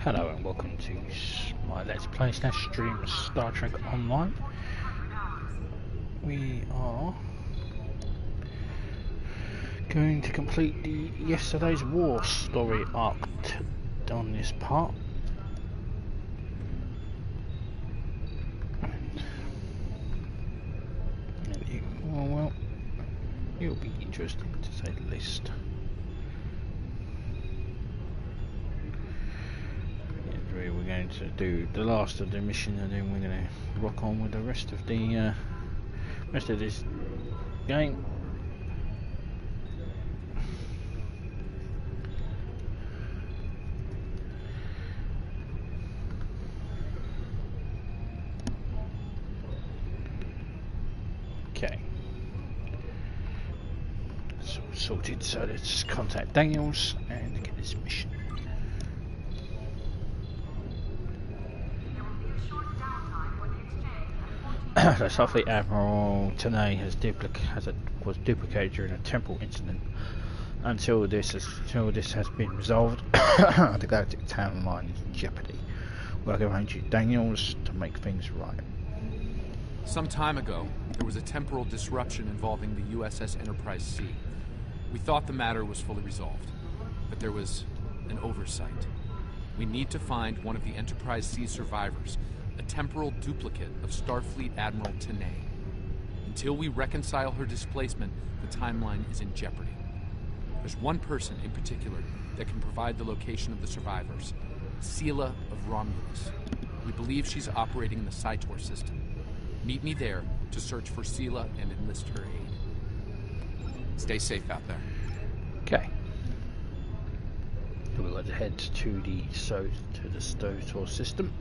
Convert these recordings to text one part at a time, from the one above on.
Hello and welcome to my Let's Play / stream of Star Trek Online. We are going to complete the Yesterday's War story arc on this part. Well, it'll be interesting to say the least. We're going to do the last of the mission and then we're going to rock on with the rest of the this game. Okay, so sorted. So let's contact Daniels and get this mission. So Starfleet Admiral T'nae was duplicated during a Temporal incident. Until this has been resolved, the galactic timeline is in jeopardy. We're going to Daniels to make things right. Some time ago, there was a temporal disruption involving the USS Enterprise C. We thought the matter was fully resolved, but there was an oversight. We need to find one of the Enterprise C survivors, a temporal duplicate of Starfleet Admiral T'nae. Until we reconcile her displacement, the timeline is in jeopardy. There's one person in particular that can provide the location of the survivors, Sela of Romulus. We believe she's operating the Cytor system. Meet me there to search for Sela and enlist her aid. Stay safe out there. Okay. So we're going to head to the Cytor system.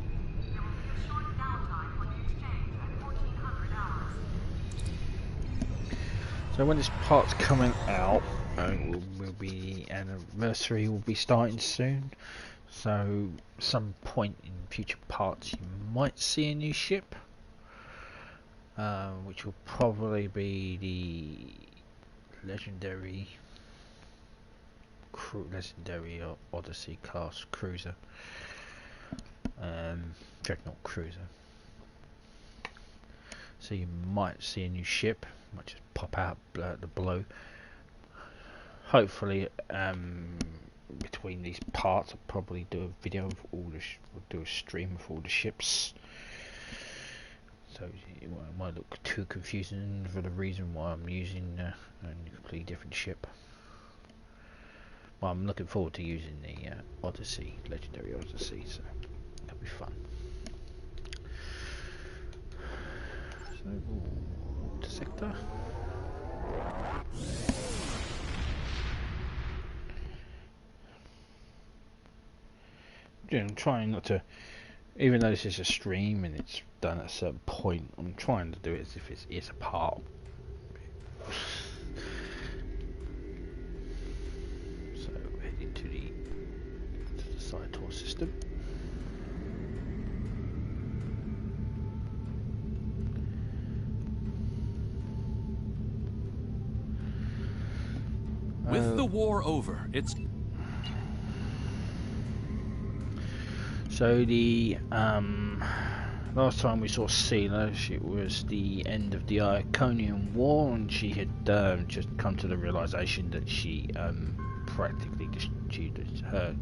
So when this part's coming out, the anniversary will be starting soon. So some point in future parts you might see a new ship, which will probably be the legendary Odyssey class cruiser, Dreadnought cruiser. So you might see a new ship. Might just pop out the blue. Hopefully, between these parts, I'll probably do a video of all do a stream of all the ships. So it might look too confusing for the reason why I'm using a completely different ship. Well, I'm looking forward to using the Odyssey, legendary Odyssey. So that'll be fun. So. Sector. Yeah, I'm trying not to, even though this is a stream and it's done at a certain point, I'm trying to do it as if it's a part. So heading to the Cytor system. With the war over, it's... So the last time we saw Sela, it was the end of the Iconian War, and she had just come to the realization that she practically just due to her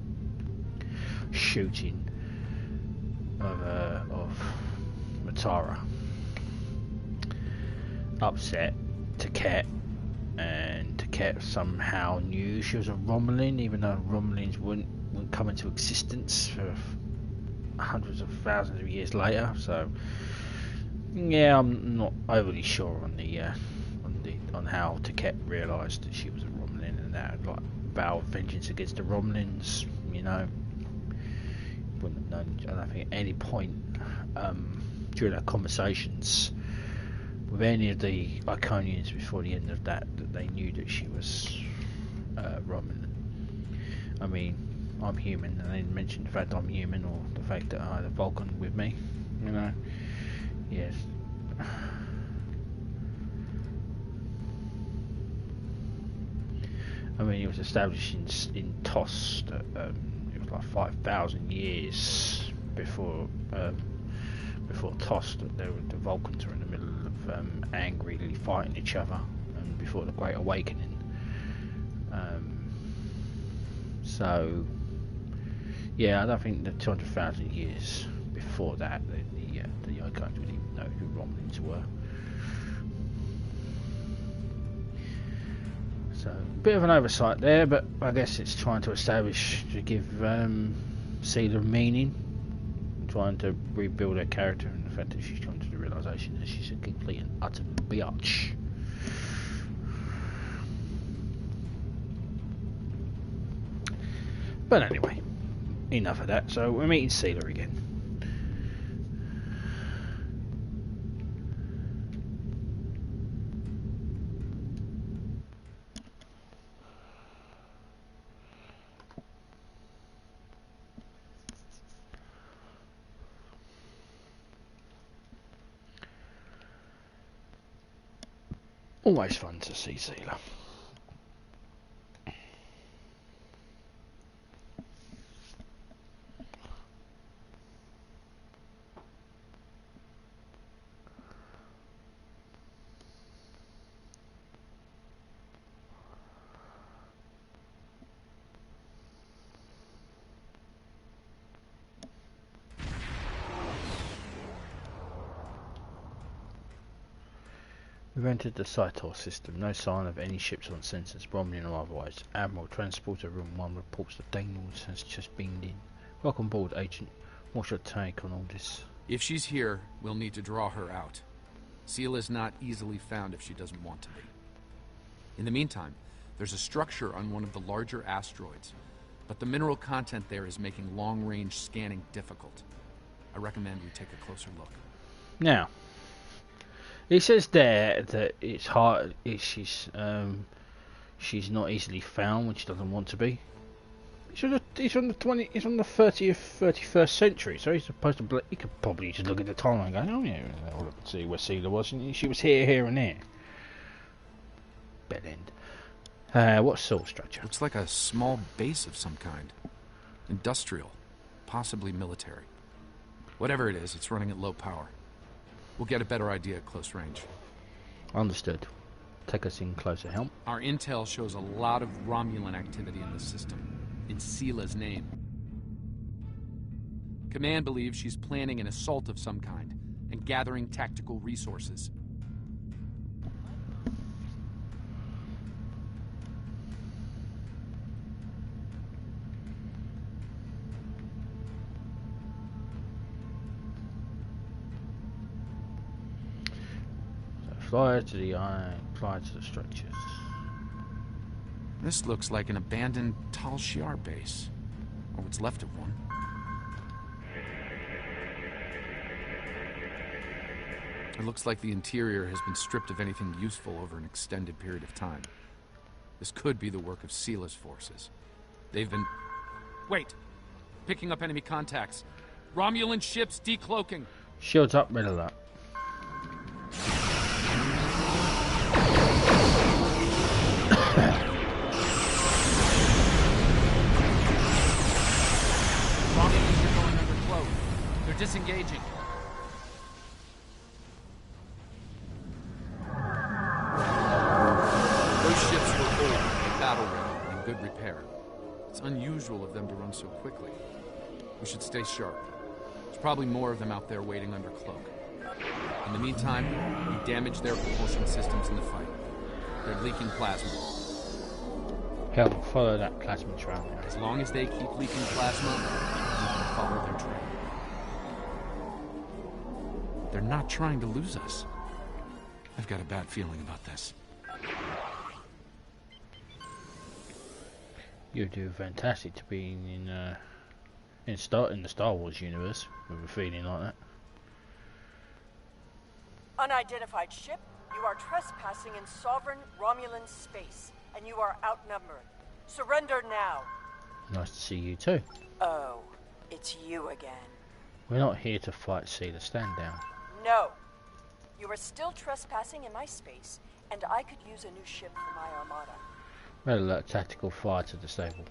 shooting of Matara upset T'nae, and T'nae somehow knew she was a Romulan, even though Romulans wouldn't come into existence for hundreds of thousands of years later. So yeah, I'm not overly sure on how T'nae realised that she was a Romulan and that like vowed vengeance against the Romulans. You know, wouldn't have known. I don't think at any point during our conversations with any of the Iconians before the end of that they knew that she was Romulan. I mean, I'm human, and they didn't mention the fact I'm human or the fact that I had a Vulcan with me. You know, yes. I mean, it was established in TOS that was like 5,000 years before TOS, that the Vulcans are in the middle of angrily fighting each other, and before the Great Awakening. So yeah, I don't think the 200,000 years before that the Yokohams would even know who Romulans were. So a bit of an oversight there, but I guess it's trying to give Seela meaning, trying to rebuild her character, and the fact that she's come to the realisation that she's a complete and utter biatch. But anyway, enough of that. So we're meeting Seela again. Always fun to see Seela. We've entered the Cytor system. No sign of any ships on sensors, Romulan or otherwise. Admiral, Transporter Room 1 reports that Daniels has just beamed in. Welcome aboard, Agent. What's your take on all this? If she's here, we'll need to draw her out. Seela's not easily found if she doesn't want to be. In the meantime, there's a structure on one of the larger asteroids, but the mineral content there is making long-range scanning difficult. I recommend we take a closer look. Now, he says there that it's hard. She's not easily found when she doesn't want to be. He's on the 30th, 31st century, so he's supposed to. He could probably just look at the timeline and go, "Oh yeah, I'll look and see where Seela was. And she was here, here, and there." Bed end. What's soul structure? Looks like a small base of some kind. Industrial, possibly military. Whatever it is, it's running at low power. We'll get a better idea at close range. Understood. Take us in closer, help. Our intel shows a lot of Romulan activity in the system, in Seela's name. Command believes she's planning an assault of some kind, and gathering tactical resources. Fly to the eye, fly to the structures. This looks like an abandoned Tal Shiar base, or what's left of one. It looks like the interior has been stripped of anything useful over an extended period of time. This could be the work of Seela's forces. They've been... Wait! Picking up enemy contacts. Romulan ships decloaking. Shields up, red alert. Disengaging. Those ships were old, battle-ready, and in good repair. It's unusual of them to run so quickly. We should stay sharp. There's probably more of them out there waiting under cloak. In the meantime, we damage their propulsion systems in the fight. They're leaking plasma. Hell, follow that plasma trail. As long as they keep leaking plasma, we can follow their trail. They're not trying to lose us. I've got a bad feeling about this. You do fantastic to be in the Star Wars universe with a feeling like that. Unidentified ship, you are trespassing in sovereign Romulan space, and you are outnumbered. Surrender now. Nice to see you too. Oh, it's you again. We're not here to fight Seela. Stand down. No. You are still trespassing in my space, and I could use a new ship for my armada. Red alert, tactical fire to disable.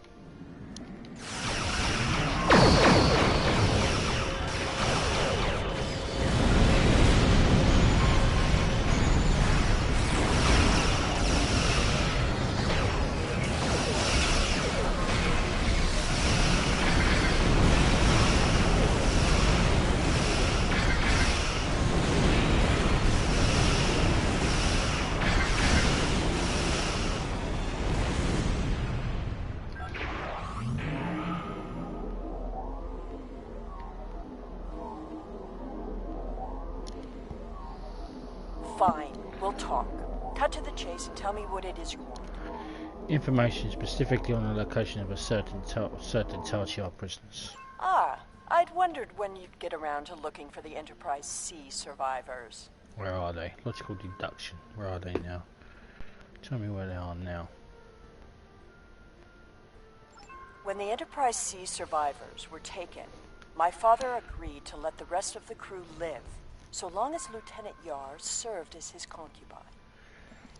Fine, we'll talk. Cut to the chase and tell me what it is you want. Information specifically on the location of a certain Tal Shiar prisoners. Ah, I'd wondered when you'd get around to looking for the Enterprise C survivors. Where are they? Logical deduction. Where are they now? Tell me where they are now. When the Enterprise C survivors were taken, my father agreed to let the rest of the crew live, so long as Lieutenant Yar served as his concubine.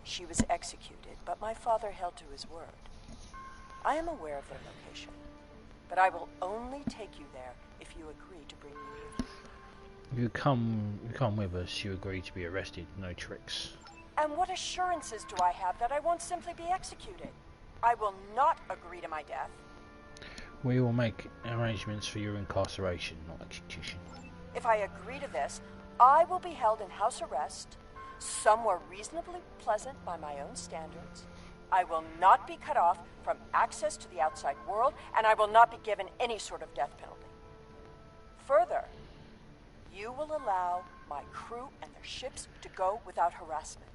She was executed, but my father held to his word. I am aware of their location, but I will only take you there if you agree to bring me with you. You come with us, you agree to be arrested, no tricks. And what assurances do I have that I won't simply be executed? I will not agree to my death. We will make arrangements for your incarceration, not execution. If I agree to this, I will be held in house arrest, somewhere reasonably pleasant by my own standards. I will not be cut off from access to the outside world, and I will not be given any sort of death penalty. Further, you will allow my crew and their ships to go without harassment.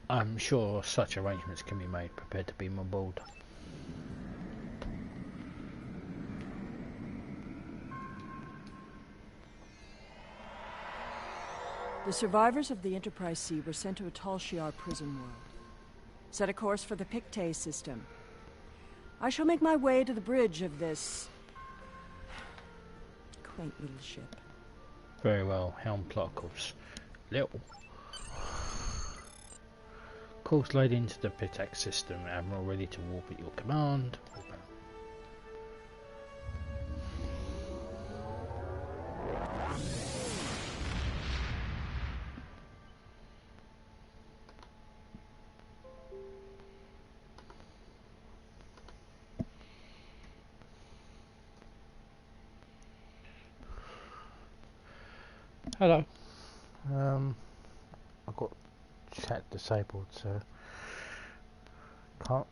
I'm sure such arrangements can be made. Prepared to beam on board. The survivors of the Enterprise C were sent to a Tal Shiar prison world. Set a course for the Pictet system. I shall make my way to the bridge of this quaint little ship. Very well. Helm plot course. Little. Course laid into the Pictet system. Admiral ready to warp at your command. Hello. I've got chat disabled, so can't.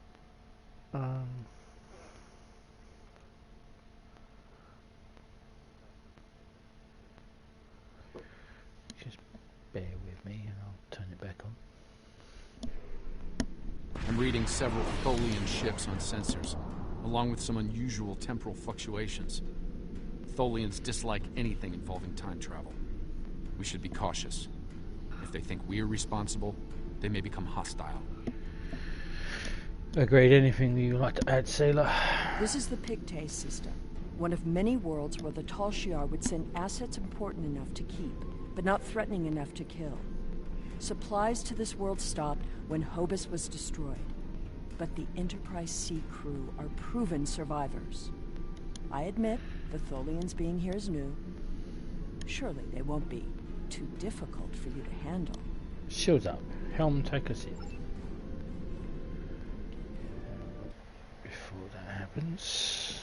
Just bear with me, and I'll turn it back on. I'm reading several Tholian ships on sensors, along with some unusual temporal fluctuations. Tholians dislike anything involving time travel. We should be cautious. If they think we're responsible, they may become hostile. Agreed. Anything you'd like to add, Sailor? This is the Pictet system, one of many worlds where the Tal Shiar would send assets important enough to keep, but not threatening enough to kill. Supplies to this world stopped when Hobus was destroyed, but the Enterprise C crew are proven survivors. I admit the Tholians being here is new. Surely they won't be too difficult for you to handle. Shields up. Helm, take us in. Before that happens...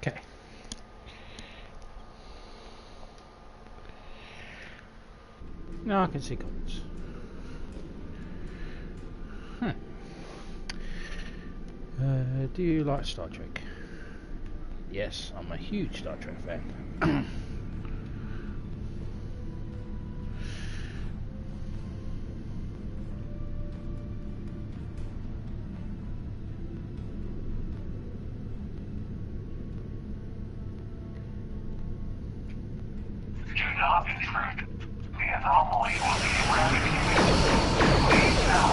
Okay. Now I can see comments. Do you like Star Trek? Yes, I'm a huge Star Trek fan. Do not intrude. The anomaly will be eradicated. Leave now.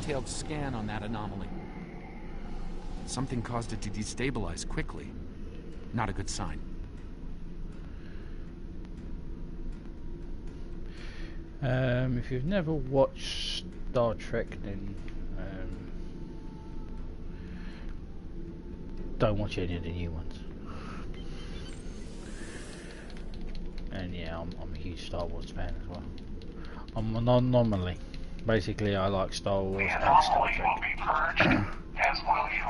detailed scan on that anomaly. Something caused it to destabilize quickly. Not a good sign. If you've never watched Star Trek, then don't watch any of the new ones. And yeah, I'm a huge Star Wars fan as well. I'm an anomaly. Basically, I like Star Wars The and Star anomaly Trek. will be purged, as will you.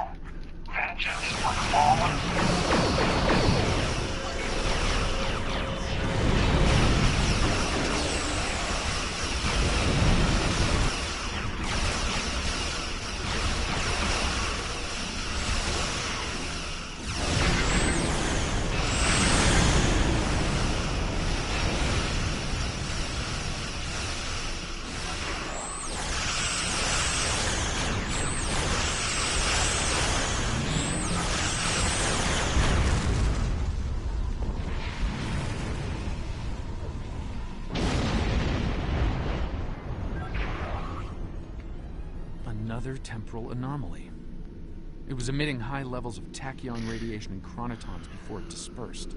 Vengeance for the fallen. Another temporal anomaly. It was emitting high levels of tachyon radiation and chronotons before it dispersed.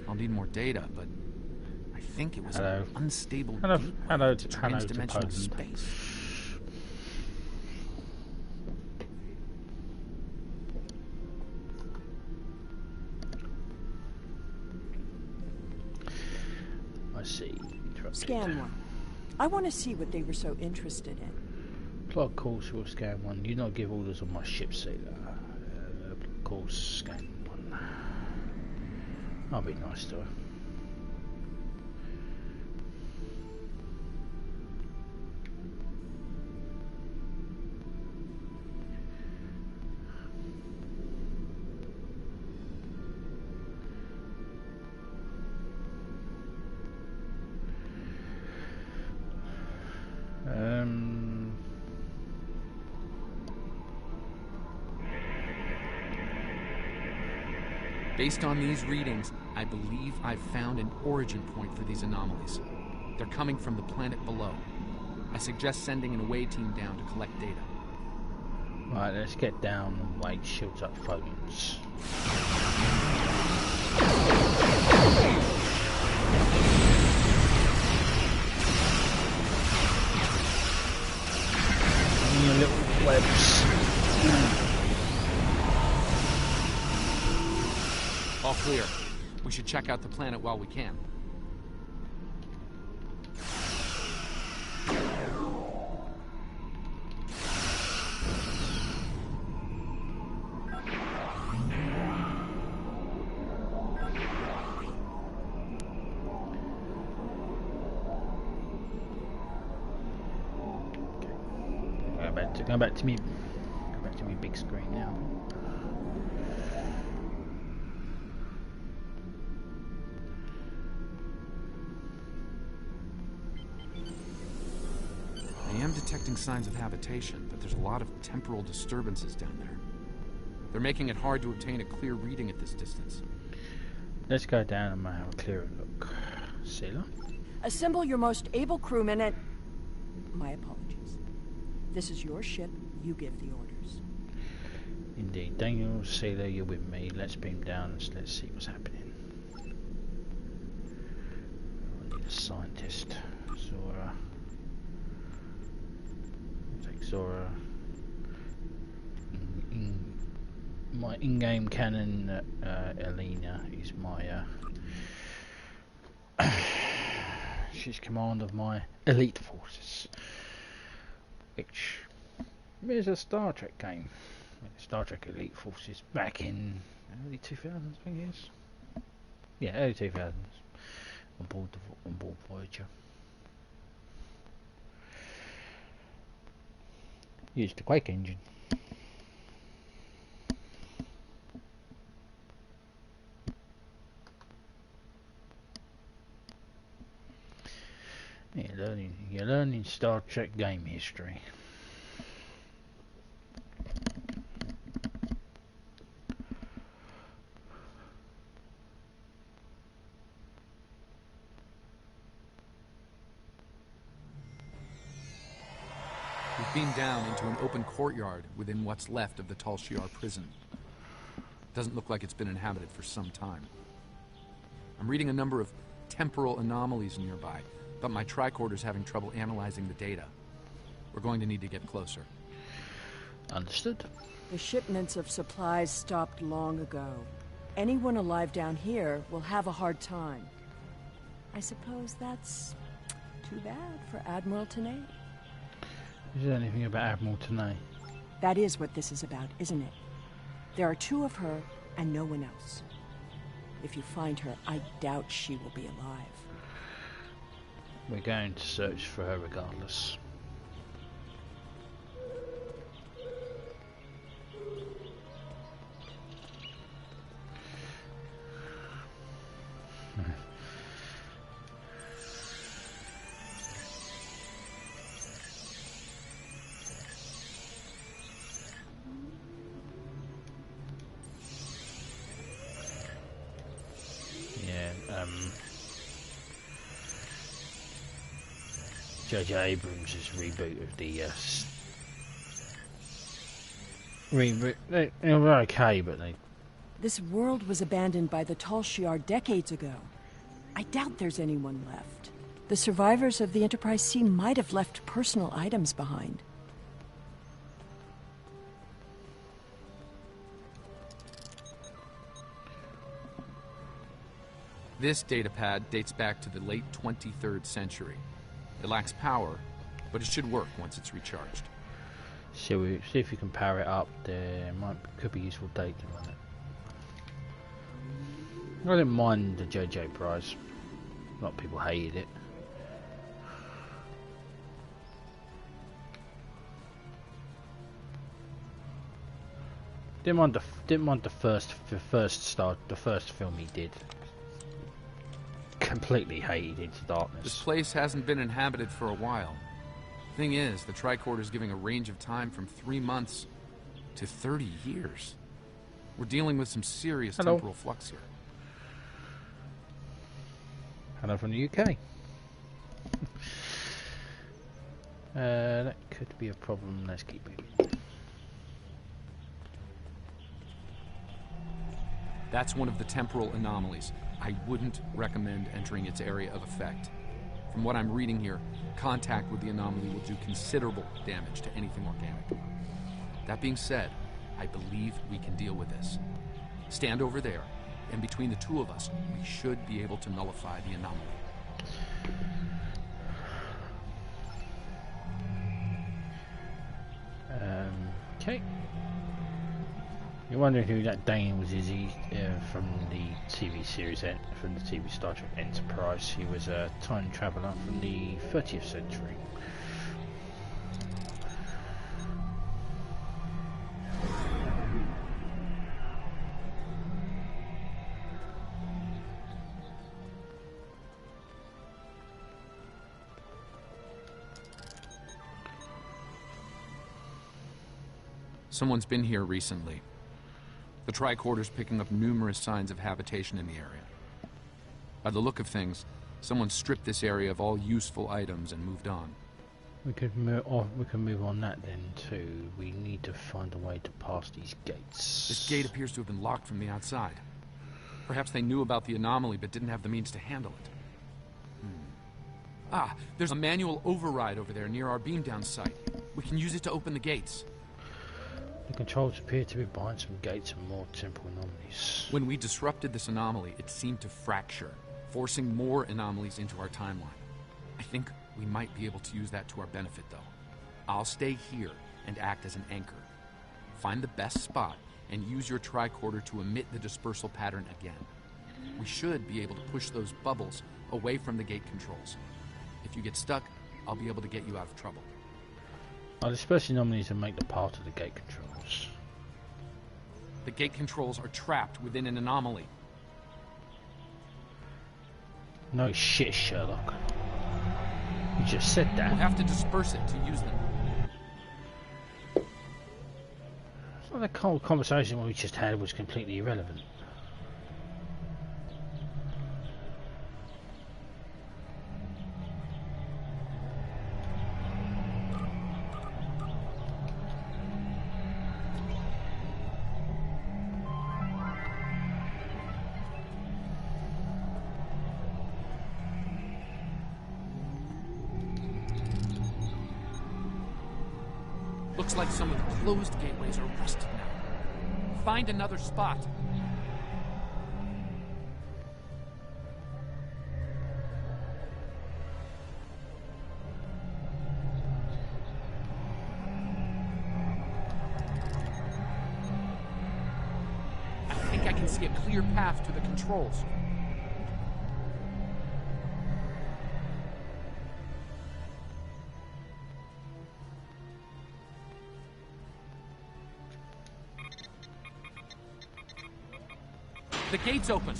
I'll need more data, but I think it was an unstable gateway to transdimensional space. I see. Scan one. I want to see what they were so interested in. Plot course will scan one. Do not give orders on my ship, sailor. Course scan one. I'll be nice to her. Based on these readings, I believe I've found an origin point for these anomalies. They're coming from the planet below. I suggest sending an away team down to collect data. Right, let's get down and wait, shields up phonians. Your little webs. All clear. We should check out the planet while we can. Go back to me big screen now. I am detecting signs of habitation, but there's a lot of temporal disturbances down there. They're making it hard to obtain a clear reading at this distance. Let's go down and have a clearer look. Sailor? Assemble your most able crewmen and... My apologies. This is your ship. You give the orders. Indeed. Daniel, Sailor, you're with me. Let's beam down and let's see what's happening. I need a scientist. Zora. I'll take Zora. My in-game canon, Elena, is my... she's command of my elite forces. Which is a Star Trek game. Star Trek Elite Forces back in early 2000s, I think it is. Yeah, early 2000s. On board Voyager. Used the Quake engine. You're learning Star Trek game history. beamed down into an open courtyard within what's left of the Tal Shiar prison. Doesn't look like it's been inhabited for some time. I'm reading a number of temporal anomalies nearby, but my tricorder's having trouble analyzing the data. We're going to need to get closer. Understood. The shipments of supplies stopped long ago. Anyone alive down here will have a hard time. I suppose that's too bad for Admiral T'nae. Is there anything about Admiral T'nae? That is what this is about, isn't it? There are two of her and no one else. If you find her, I doubt she will be alive. We're going to search for her regardless. J.J. Abrams' reboot of the reboot. They were okay, but they... This world was abandoned by the Tal Shiar decades ago. I doubt there's anyone left. The survivors of the Enterprise C might have left personal items behind. This datapad dates back to the late 23rd century. It lacks power, but it should work once it's recharged. See if you can power it up. There could be useful data on it. I didn't mind the JJ prize. A lot of people hated it. Didn't mind the first film he did. Completely hated Into Darkness. This place hasn't been inhabited for a while. Thing is, the tricorder's giving a range of time from 3 months to 30 years. We're dealing with some serious temporal flux here. Hello from the UK. That could be a problem. Let's keep moving. That's one of the temporal anomalies. I wouldn't recommend entering its area of effect. From what I'm reading here, contact with the anomaly will do considerable damage to anything organic. That being said, I believe we can deal with this. Stand over there, and between the two of us, we should be able to nullify the anomaly. Okay. You're wondering who that Dane was, is he? From the TV series, from the TV Star Trek Enterprise. He was a time traveller from the 30th century. Someone's been here recently. The tricorder's picking up numerous signs of habitation in the area. By the look of things, someone stripped this area of all useful items and moved on. We can move on that then too. We need to find a way to pass these gates. This gate appears to have been locked from the outside. Perhaps they knew about the anomaly but didn't have the means to handle it. Ah, there's a manual override over there near our beam down site. We can use it to open the gates. The controls appear to be behind some gates and more temporal anomalies. When we disrupted this anomaly, it seemed to fracture, forcing more anomalies into our timeline. I think we might be able to use that to our benefit, though. I'll stay here and act as an anchor. Find the best spot and use your tricorder to emit the dispersal pattern again. We should be able to push those bubbles away from the gate controls. If you get stuck, I'll be able to get you out of trouble. I'll disperse anomalies and make the part of the gate controls. The gate controls are trapped within an anomaly. No shit, Sherlock. You just said that. We'll have to disperse it to use them. So the whole conversation we just had was completely irrelevant. Looks like some of the closed gateways are rusted now. Find another spot. I think I can see a clear path to the controls. The gate's open.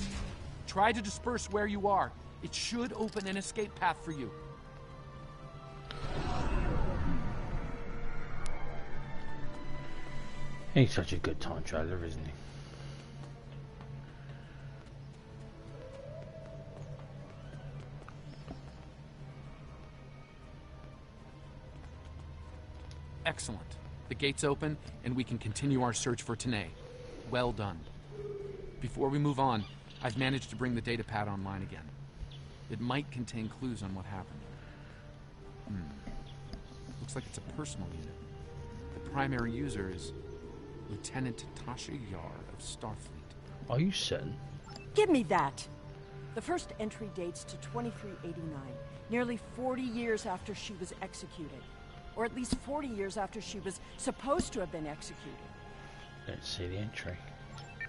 Try to disperse where you are. It should open an escape path for you. He's such a good time traveler, isn't he? Excellent. The gate's open, and we can continue our search for T'nae. Well done. Before we move on, I've managed to bring the datapad online again. It might contain clues on what happened. Looks like it's a personal unit. The primary user is Lieutenant Tasha Yar of Starfleet. Are you certain? Give me that! The first entry dates to 2389, nearly 40 years after she was executed. Or at least 40 years after she was supposed to have been executed. Let's see the entry.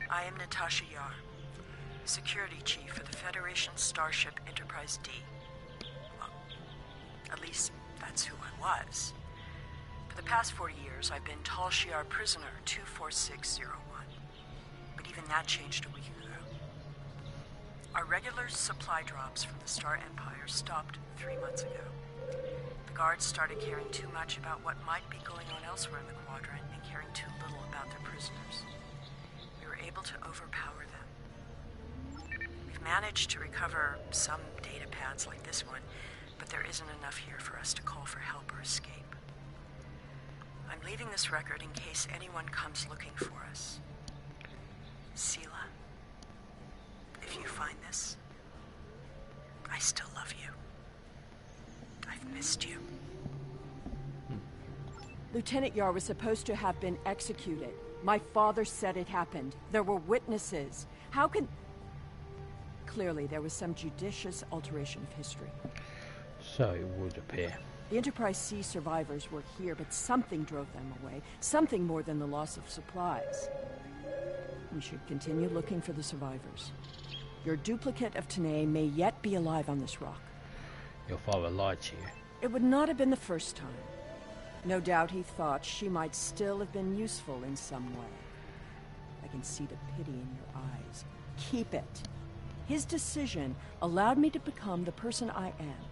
I am Natasha Yar, Security Chief for the Federation Starship Enterprise D. Well, at least that's who I was. For the past 40 years, I've been Tal Shiar Prisoner 24601. But even that changed a week ago. Our regular supply drops from the Star Empire stopped 3 months ago. The guards started caring too much about what might be going on elsewhere in the quadrant and caring too little about their prisoners. We were able to overpower them. We've managed to recover some data pads like this one, but there isn't enough here for us to call for help or escape. I'm leaving this record in case anyone comes looking for us. Sela, if you find this, I still love you. I've missed you. Lieutenant Yar was supposed to have been executed. My father said it happened. There were witnesses. How can... Clearly, there was some judicious alteration of history. So it would appear. The Enterprise C survivors were here, but something drove them away. Something more than the loss of supplies. We should continue looking for the survivors. Your duplicate of T'nae may yet be alive on this rock. Your father lied to you. It would not have been the first time. No doubt he thought she might still have been useful in some way. I can see the pity in your eyes. Keep it. His decision allowed me to become the person I am.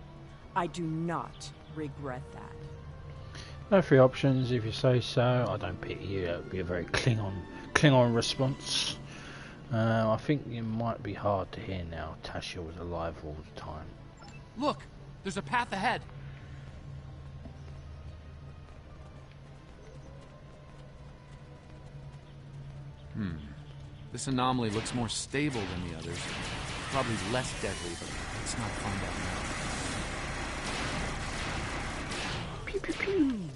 I do not regret that. No free options, if you say so. I don't pity you. That would be a very Klingon response. I think it might be hard to hear now. Tasha was alive all the time. Look! There's a path ahead! This anomaly looks more stable than the others. Probably less deadly, but let's not find out now. Pew pew pew!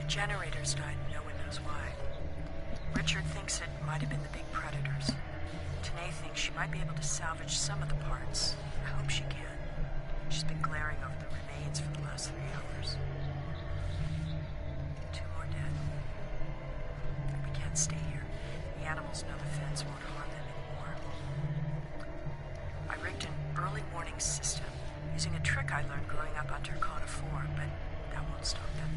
The generators died, no one knows why. Richard thinks it might have been the big predators. T'nae thinks she might be able to salvage some of the parts. I hope she can. She's been glaring over the remains for the last 3 hours. 2 more dead. We can't stay here. The animals know the fence won't harm them anymore. I rigged an early warning system using a trick I learned growing up on Turkana 4, but that won't stop them.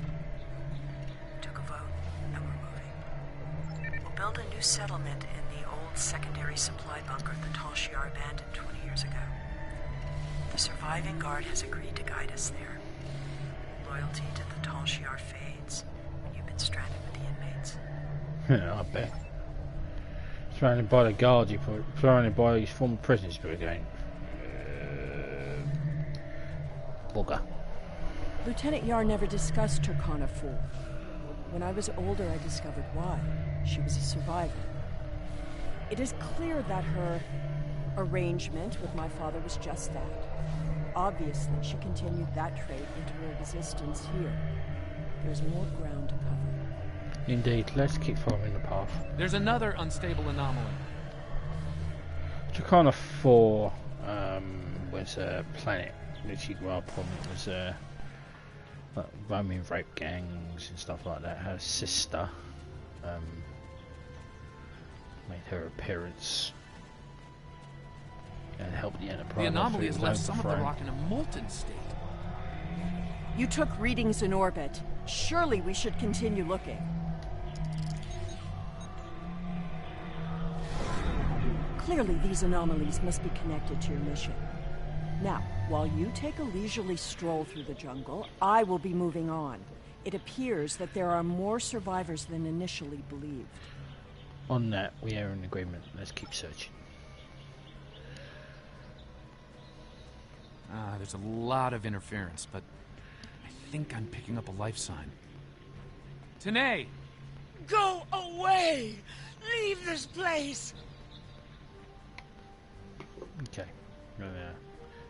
Took a vote, and we're moving. We'll build a new settlement in the old secondary supply bunker the Tal Shiar abandoned 20 years ago. The surviving guard has agreed to guide us there. Loyalty to the Tal Shiar fades when you've been stranded with the inmates. Yeah, I bet. Surrounded by the guards, surrounded by these former prisoners, but again. Bugger. Lieutenant Yar never discussed Turkana 4. When I was older, I discovered why. She was a survivor. It is clear that her arrangement with my father was just that. Obviously, she continued that trait into her existence here. There's more ground to cover. Indeed, let's keep following the path. There's another unstable anomaly. Tucana 4 was a planet literally grew up on. It was like Roman rape gangs and stuff like that. Her sister made her appearance and helped the Enterprise. The anomaly has left some of the rock in a molten state. You took readings in orbit. Surely we should continue looking. Clearly, these anomalies must be connected to your mission. Now, while you take a leisurely stroll through the jungle, I will be moving on. It appears that there are more survivors than initially believed. On that, we are in agreement. Let's keep searching. There's a lot of interference, but I think I'm picking up a life sign. T'nae! Go away! Leave this place! Okay, I'm gonna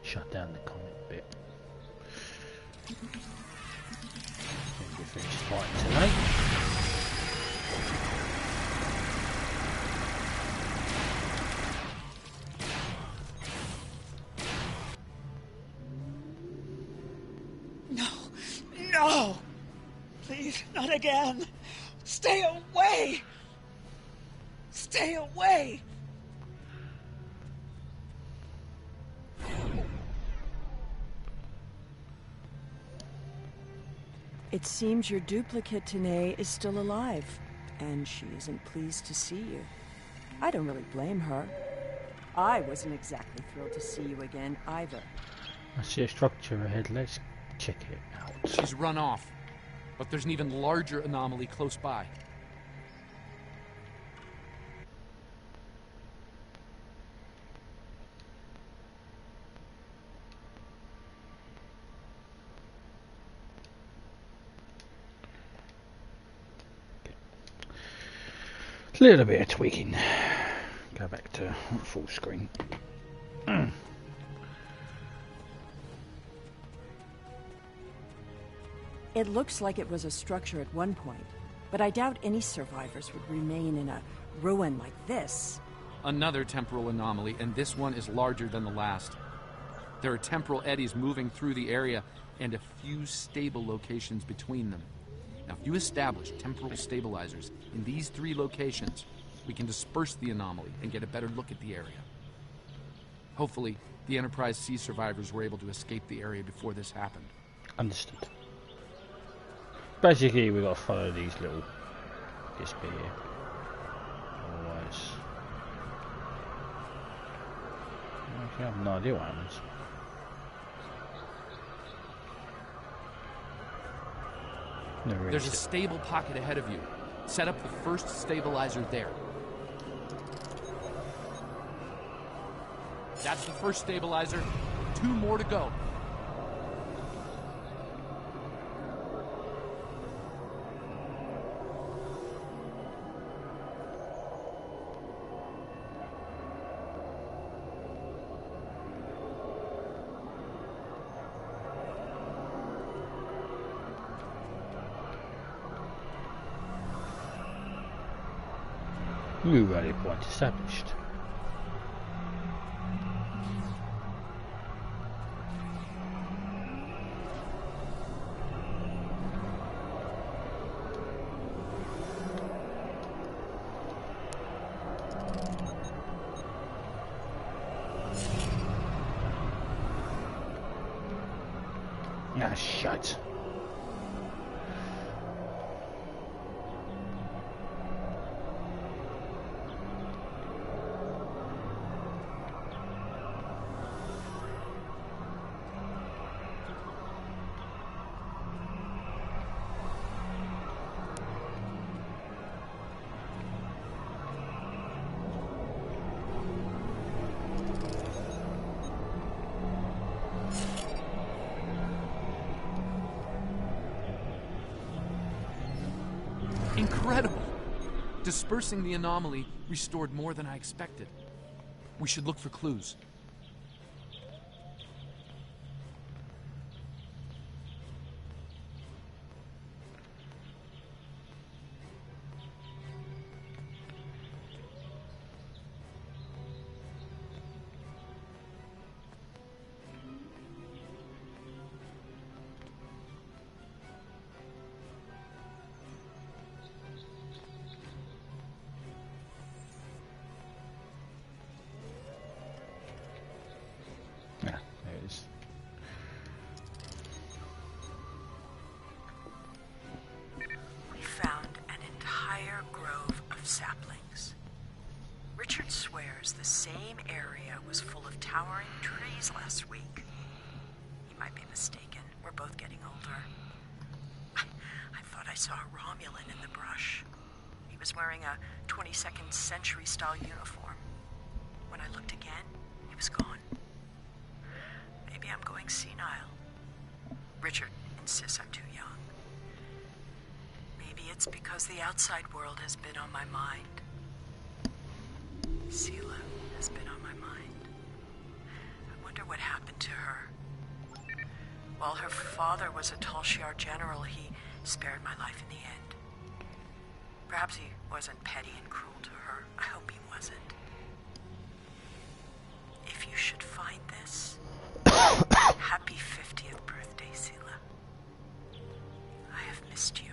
shut down the comment bit. We finished fighting tonight. No! Please, not again! Stay away! Stay away! It seems your duplicate, T'nae, is still alive, and she isn't pleased to see you. I don't really blame her. I wasn't exactly thrilled to see you again, either. I see a structure ahead. Let's check it out. She's run off, but there's an even larger anomaly close by. Little bit of tweaking. Go back to full screen. It looks like it was a structure at one point, but I doubt any survivors would remain in a ruin like this. Another temporal anomaly, and this one is larger than the last. There are temporal eddies moving through the area, and a few stable locations between them. Now, if you establish temporal stabilizers in these 3 locations, we can disperse the anomaly and get a better look at the area. Hopefully, the Enterprise C survivors were able to escape the area before this happened. Understood. Basically, we got to follow these little this bit here. Otherwise, I have no idea what happens. There's a stable pocket ahead of you. Set up the first stabilizer there. That's the first stabilizer. 2 more to go. New rally point established. Ah, shite. Incredible! Dispersing the anomaly restored more than I expected. We should look for clues. Yeah, there it is. We found an entire grove of saplings. Richard swears the same area was full of towering trees last week. He might be mistaken. We're both getting older. I thought I saw a Romulan in the brush. He was wearing a 22nd century style uniform. When I looked again, he was gone. Maybe I'm going senile. Richard insists I'm too young. Maybe it's because the outside world has been on my mind. Sela has been on my mind. I wonder what happened to her. While her father was a Tal Shiar general, he spared my life in the end. Perhaps he wasn't petty and cruel to her. I hope he wasn't. If you should find this, happy 50th birthday, Sela. I have missed you.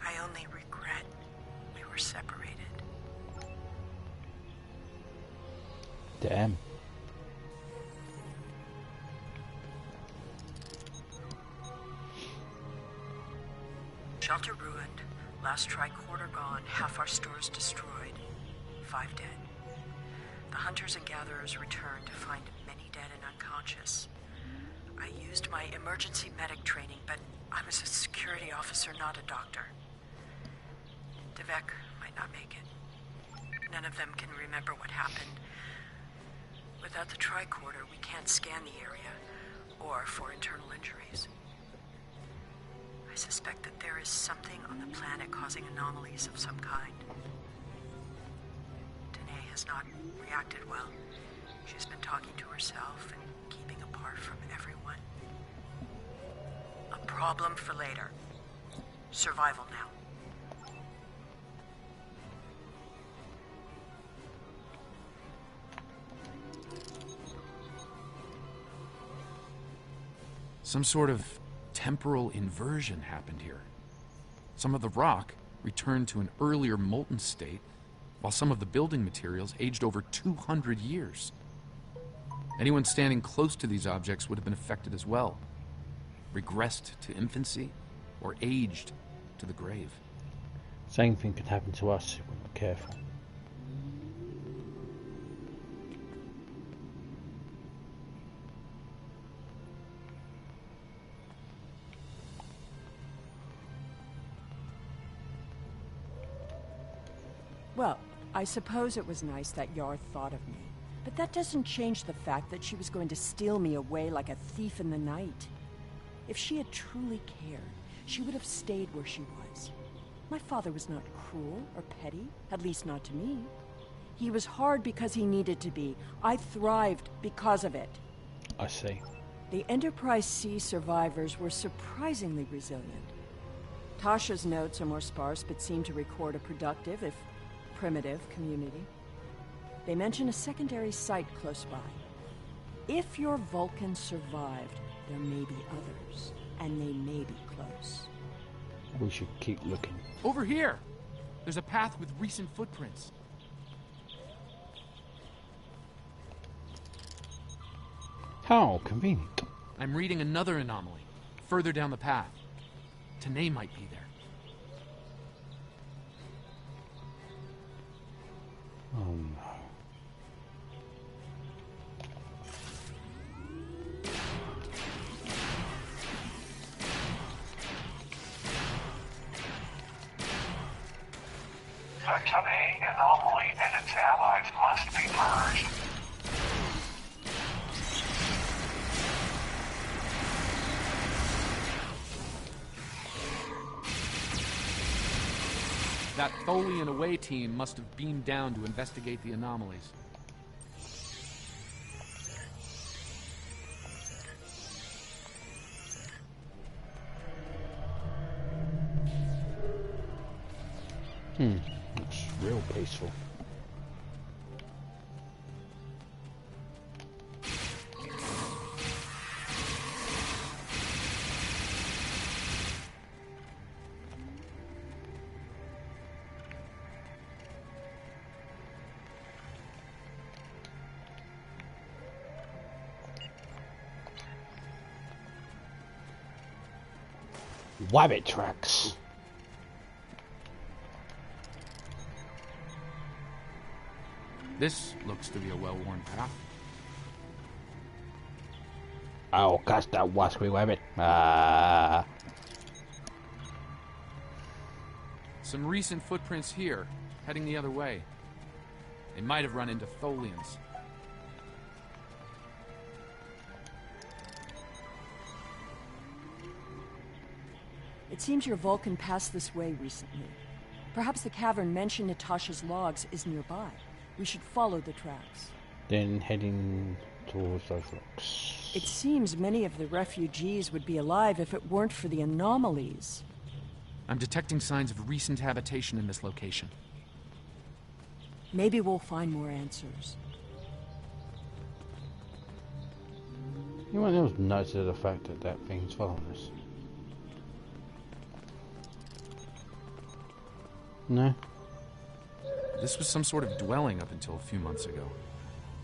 I only regret we were separated. Damn. Shelter ruined, last tricorder gone, half our stores destroyed, 5 dead. The hunters and gatherers returned to find many dead and unconscious. I used my emergency medic training, but I was a security officer, not a doctor. Devek might not make it. None of them can remember what happened. Without the tricorder, we can't scan the area, or for internal injuries. I suspect that there is something on the planet causing anomalies of some kind. T'nae has not reacted well. She's been talking to herself and keeping apart from everyone. A problem for later. Survival now. Some sort of temporal inversion happened here. Some of the rock returned to an earlier molten state, while some of the building materials aged over 200 years. Anyone standing close to these objects would have been affected as well. Regressed to infancy, or aged to the grave. Same thing could happen to us if we're not careful. Well, I suppose it was nice that Yar thought of me. But that doesn't change the fact that she was going to steal me away like a thief in the night. If she had truly cared, she would have stayed where she was. My father was not cruel or petty, at least not to me. He was hard because he needed to be. I thrived because of it. I see. The Enterprise C survivors were surprisingly resilient. Tasha's notes are more sparse but seem to record a productive, if primitive, community. They mention a secondary site close by. If your Vulcan survived, there may be others, and they may be close. We should keep looking. Over here! There's a path with recent footprints. How convenient. I'm reading another anomaly, further down the path. T'nae might be there. Oh no. The T'nae anomaly and its allies must be purged. That Tholian away team must have beamed down to investigate the anomalies. Looks real peaceful. Wabbit tracks. This looks to be a well-worn path. Oh, gosh, that was we wabbit. Some recent footprints here, heading the other way. They might have run into Tholians. It seems your Vulcan passed this way recently. Perhaps the cavern mentioned Natasha's logs is nearby. We should follow the tracks. Then heading towards those rocks. It seems many of the refugees would be alive if it weren't for the anomalies. I'm detecting signs of recent habitation in this location. Maybe we'll find more answers. Anyone else noticed the fact that that thing's following us? No? This was some sort of dwelling up until a few months ago.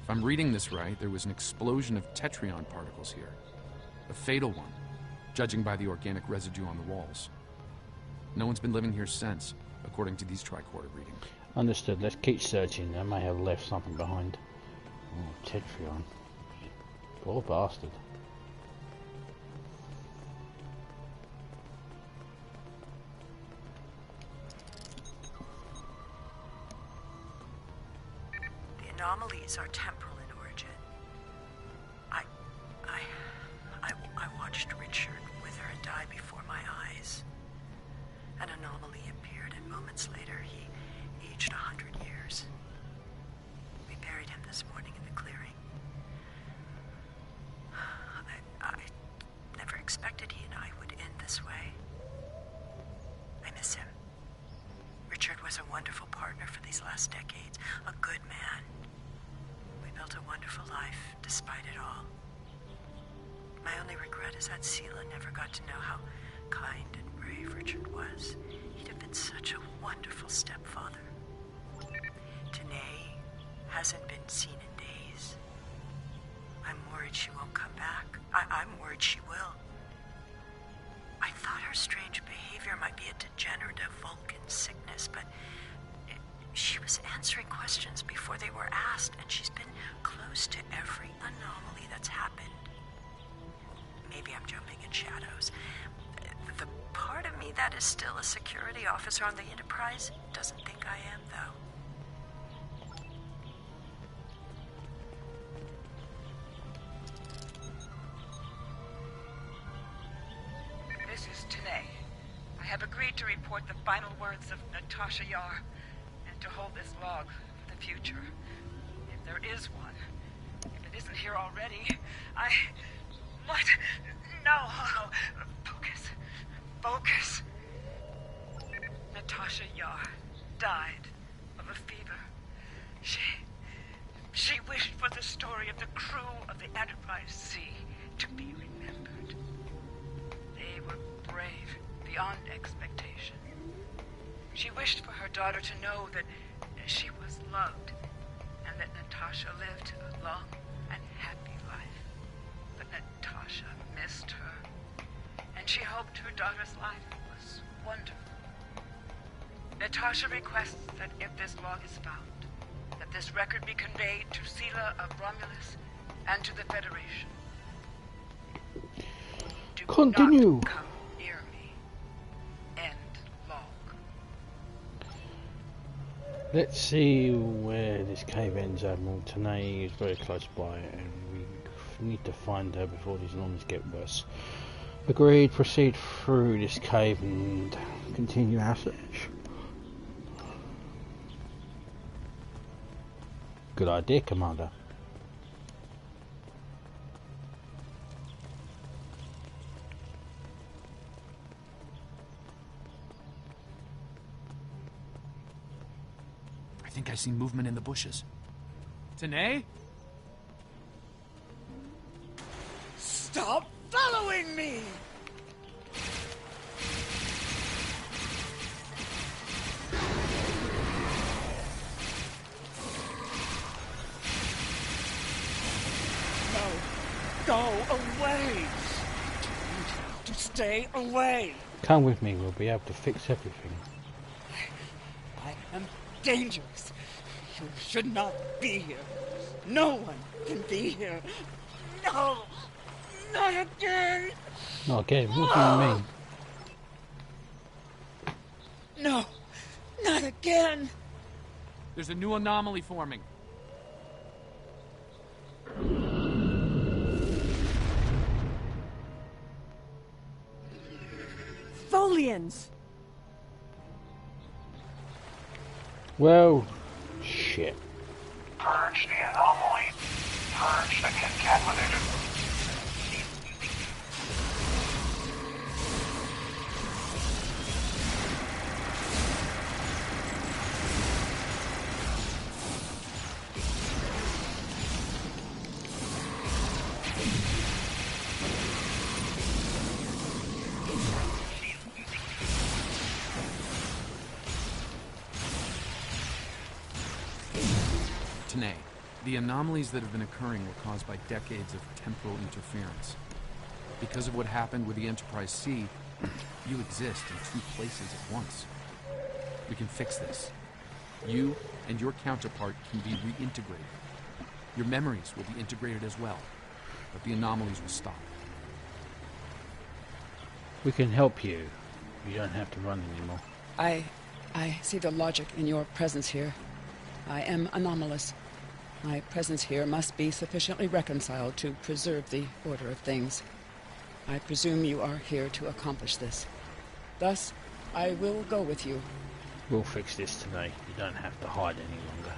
If I'm reading this right, there was an explosion of tetrion particles here. A fatal one, judging by the organic residue on the walls. No one's been living here since, according to these tricorder readings. Understood. Let's keep searching. They may have left something behind. Oh, tetrion. Poor bastard. Anomalies are temporal in origin. I watched Richard wither and die before my eyes. An anomaly appeared, and moments later he aged 100 years. We buried him this morning in the clearing. I never expected he and I would end this way. I miss him. Richard was a wonderful partner for these last decades, a good man. We built a wonderful life, despite it all. My only regret is that Sela never got to know how kind and brave Richard was. He'd have been such a wonderful stepfather. T'nae hasn't been seen in days. I'm worried she won't come back. I'm worried she will. I thought her strange behavior might be a degenerative Vulcan sickness, but she was answering questions before they were asked, and she's been close to every anomaly that's happened. Maybe I'm jumping in shadows. The part of me that is still a security officer on the Enterprise doesn't think I am, though. This is T'nae. I have agreed to report the final words of Natasha Yar and to hold this log for the future. If there is one, if it isn't here already, What? No. Focus. Focus. Natasha Yar died of a fever. She wished for the story of the crew of the Enterprise C to be remembered. They were brave beyond expectation. She wished for her daughter to know that she was loved and that Natasha lived a long and happy life. But Natasha missed her, and she hoped her daughter's life was wonderful. Natasha requests that if this log is found, that this record be conveyed to Sela of Romulus and to the Federation. Do Continue. not come near me. End log. Let's see where this cave ends. Admiral T'nae is very close by, and we need to find her before these anomalies get worse. Agreed. Proceed through this cave and continue our search. Good idea, Commander. I think I see movement in the bushes. T'nae? Stop following me! No, go away! To stay away! Come with me, we'll be able to fix everything. I am dangerous. You should not be here. No one can be here. No! Not again! Not again, what do you mean? No! Not again! There's a new anomaly forming. Tholians! Well, shit. Purge the anomaly. Purge the contaminated. T'nae, the anomalies that have been occurring were caused by decades of temporal interference. Because of what happened with the Enterprise C, you exist in two places at once. We can fix this. You and your counterpart can be reintegrated. Your memories will be integrated as well, but the anomalies will stop. We can help you. You don't have to run anymore. I see the logic in your presence here. I am anomalous. My presence here must be sufficiently reconciled to preserve the order of things. I presume you are here to accomplish this. Thus, I will go with you. We'll fix this today. You don't have to hide any longer.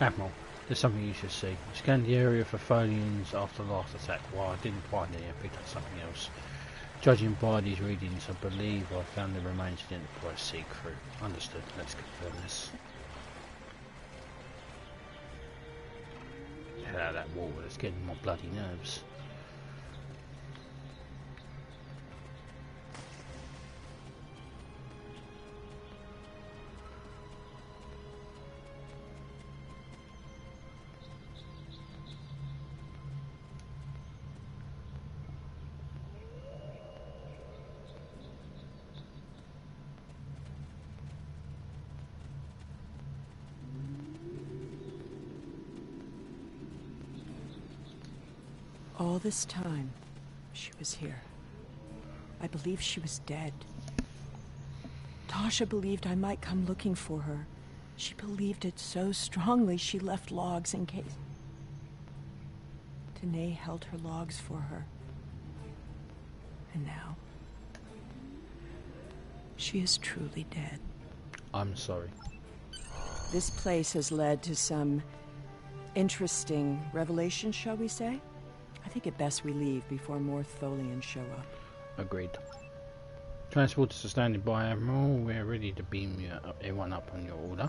Admiral, there's something you should see. I scanned the area for Tholians after the last attack. While I didn't find any, I picked up something else. Judging by these readings, I believe I found the remains of the Enterprise C crew. Understood. Let's confirm this. Get out of that water. It's getting my bloody nerves. All this time, she was here. I believed she was dead. Tasha believed I might come looking for her. She believed it so strongly she left logs in case. T'nae held her logs for her. And now, she is truly dead. I'm sorry. This place has led to some interesting revelations, shall we say? I think it best we leave before more Tholians show up. Agreed. Transporters are standing by, Admiral. We're ready to beam you up, everyone up on your order.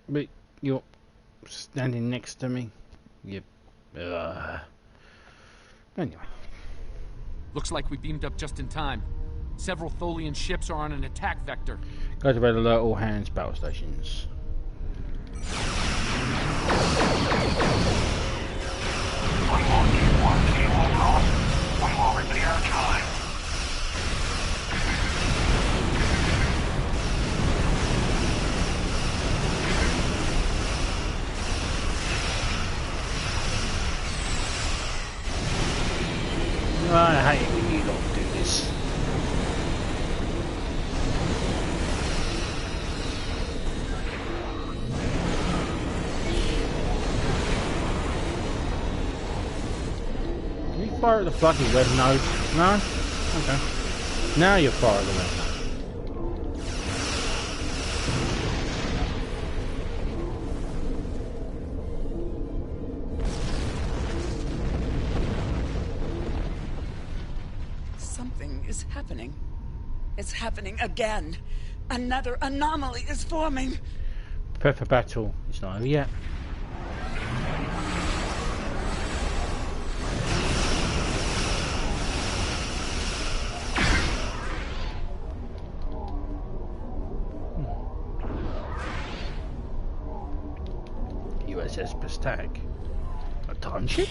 But you're standing next to me. You. Anyway. Looks like we beamed up just in time. Several Tholian ships are on an attack vector. Go to red alert all hands, battle stations. We will keep one cable crossed. We will repair time. I hate it when you lot do this. Can you fire at the bloody web node? No? Okay. Now you fire at the web node. is happening. It's happening again. Another anomaly is forming. Prepare for battle. It's not over yet. USS Pastag. A time ship?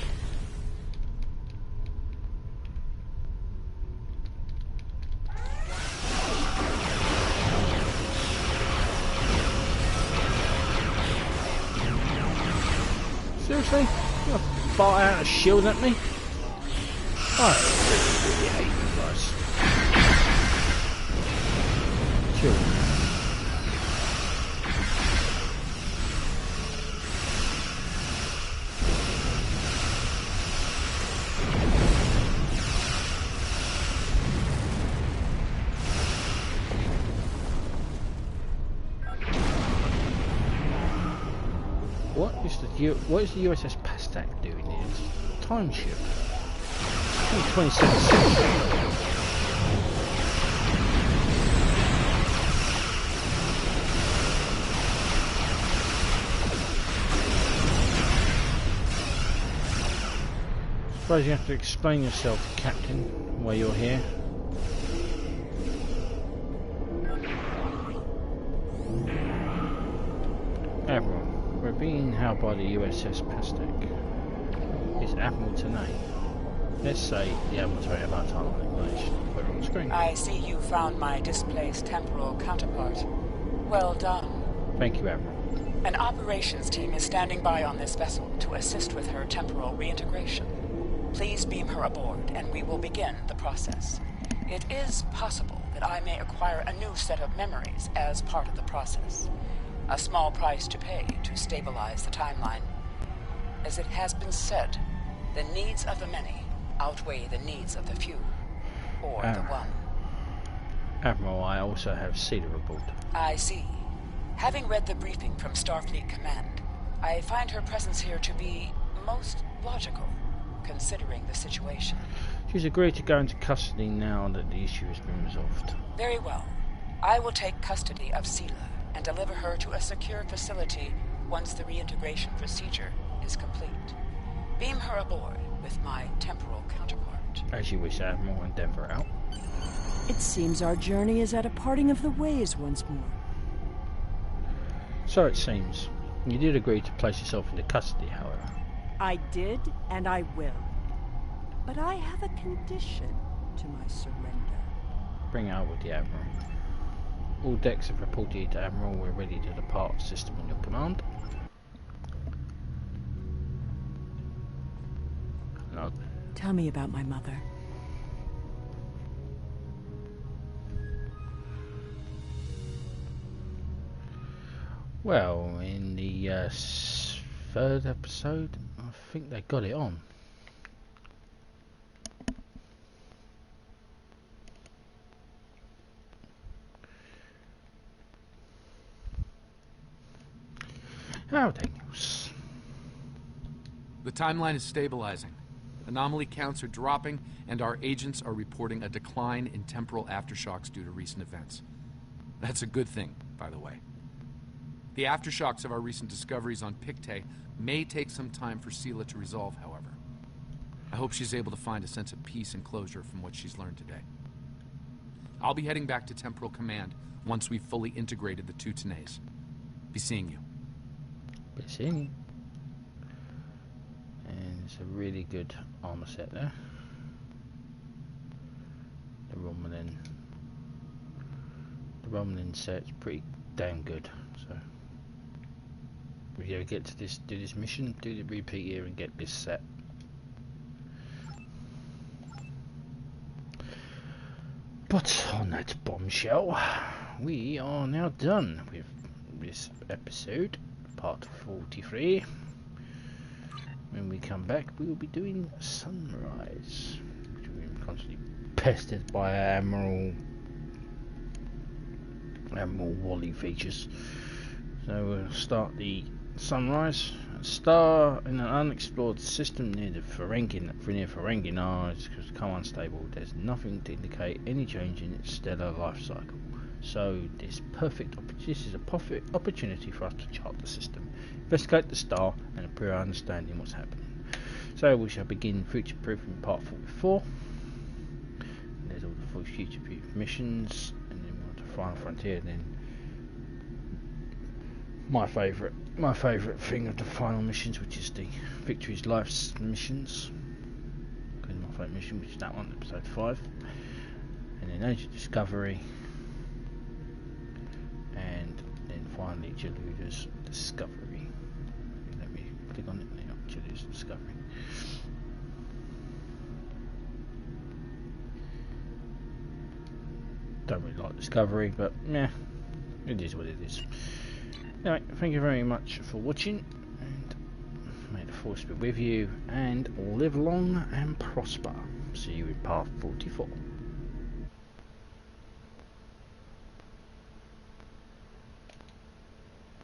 Seriously? You fire out a shield at me? I really hate you guys. Shield. What is the USS Pastag doing here? It's a time ship. It's 27 century. Suppose you have to explain yourself, Captain, why you're here. Admiral, we're being held by the USS Pastag. It's Admiral T'nae. Let's say the Admiral's very about time on English. Put it on the screen. I see you found my displaced temporal counterpart. Well done. Thank you, Admiral. An operations team is standing by on this vessel to assist with her temporal reintegration. Please beam her aboard, and we will begin the process. It is possible that I may acquire a new set of memories as part of the process. A small price to pay to stabilize the timeline. As it has been said, the needs of the many outweigh the needs of the few, or the one. Admiral, I also have Sealer aboard. I see. Having read the briefing from Starfleet Command, I find her presence here to be most logical, considering the situation. She's agreed to go into custody now that the issue has been resolved. Very well. I will take custody of Seela and deliver her to a secure facility once the reintegration procedure is complete. Beam her aboard with my temporal counterpart. As you wish, Admiral, and Denver out. It seems our journey is at a parting of the ways once more. So it seems. You did agree to place yourself into custody, however. I did, and I will. But I have a condition to my surrender. Bring out with the Admiral. All decks have reported to Admiral. We're ready to depart. System on your command. No. Tell me about my mother. Well, in the third episode, I think they got it on. How dangerous. The timeline is stabilizing. Anomaly counts are dropping, and our agents are reporting a decline in temporal aftershocks due to recent events. That's a good thing, by the way. The aftershocks of our recent discoveries on Pictet may take some time for Seela to resolve, however. I hope she's able to find a sense of peace and closure from what she's learned today. I'll be heading back to Temporal Command once we've fully integrated the two T'naes. Be seeing you. Be seeing you. And it's a really good armor set there. The Romulan set's pretty damn good. So if you ever get to this, do this mission, do the repeat here and get this set. But on that bombshell, we are now done with this episode, part 43. When we come back, we will be doing Sunrise, which we've been constantly pestered by Admiral Wally features. So we'll start the Sunrise Star in an unexplored system near Ferengi has become unstable. There's nothing to indicate any change in its stellar life cycle. So this is a perfect opportunity for us to chart the system, investigate the star, and improve our understanding what's happening. So we shall begin future-proofing part 44. And there's all the future-proof missions, and then we're on to Final Frontier. Then my favourite thing of the final missions, which is the Victory's Life's missions. Including my favourite mission, which is that one, episode 5. And then Age of Discovery. And then finally Jaluda's Discovery. Let me click on it now. Jaluda's Discovery. Don't really like Discovery, but yeah, it is what it is. Anyway, thank you very much for watching, and may the force be with you, and live long and prosper. See you in part 44.